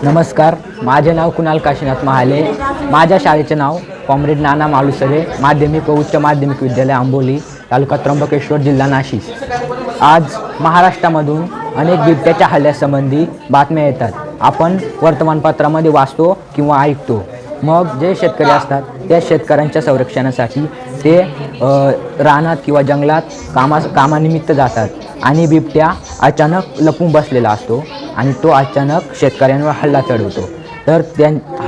नमस्कार, माझे नाव कुणाल काशीनाथ महाले. माझ्या शाळेचे नाव कॉम्रेड नाना मालुसरे माध्यमिक व उच्च माध्यमिक विद्यालय आंबोली, तालुका त्र्यंबकेश्वर, जिल्हा नाशिक. आज महाराष्ट्रामधून अनेक बिबट्याच्या हल्ल्यासंबंधी बातम्या येतात. आपण वर्तमानपत्रामध्ये वाचतो किंवा ऐकतो. मग जे शेतकरी असतात त्या शेतकऱ्यांच्या संरक्षणासाठी ते रानात किंवा जंगलात कामानिमित्त जातात आणि बिबट्या अचानक लपून बसलेला असतो आणि तो अचानक शेतकऱ्यांवर हल्ला चढवतो. तर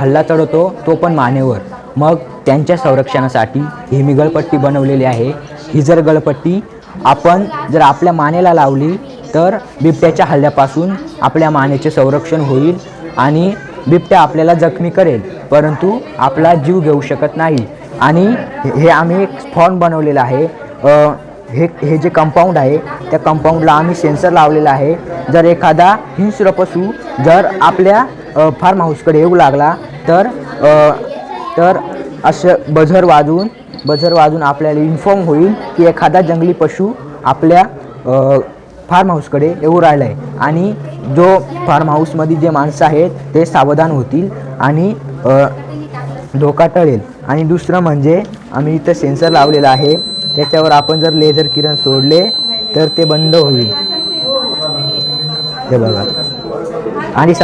हल्ला चढवतो तो पण मानेवर. मग त्यांच्या संरक्षणासाठी ही मी गळपट्टी बनवलेली आहे. ही जर गळपट्टी आपण जर आपल्या मानेला लावली तर बिबट्याच्या हल्ल्यापासून आपल्या मानेचे संरक्षण होईल आणि बिबट्या आपल्याला जखमी करेल परंतु आपला जीव घेऊ शकत नाही. आणि हे आम्ही एक स्पॉन बनवलेलं आहे. हे जे कंपाऊंड आहे त्या कंपाऊंडला आम्ही सेन्सर लावलेला आहे. जर एखादा हिंस्र पशु जर आपल्या फार्म हाऊसकडे येऊ लागला तर असं बझर वाजून आपल्याला इन्फॉर्म होईल की एखादा जंगली पशु आपल्या फार्म हाऊसकडे येऊ राहिला आहे आणि जो फार्म हाऊसमध्ये जे माणसं आहेत ते सावधान होतील आणि धोका टळेल. आणि दुसरं म्हणजे आम्ही इथं सेन्सर लावलेला आहे. त्याच्यावर आपण जर लेझर किरण सोडले तर ते बंद होईल. हे बघा. आणि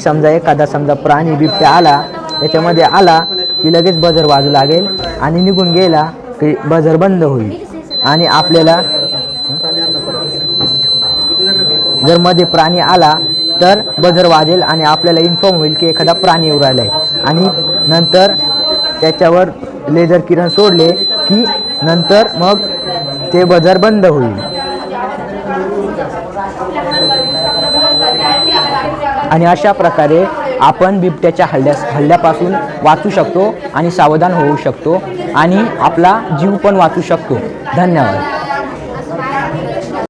समजा एखादा प्राणी बिबट्या आला त्याच्यामध्ये आला की लगेच बजर वाजू लागेल आणि निघून गेला की बजर बंद होईल. आणि आपल्याला जर मध्ये प्राणी आला तर बजर वाजेल आणि आपल्याला इन्फॉर्म होईल की एखादा प्राणी येऊ राहिला आहे. आणि नंतर त्याच्यावर लेझर किरण सोडले की नंतर मग ते बजर बंद होईल. आणि अशा प्रकारे आपण बिबट्याच्या हल्ल्यापासून वाचू शकतो आणि सावधान होऊ शकतो आणि आपला जीव पण वाचू शकतो. धन्यवाद.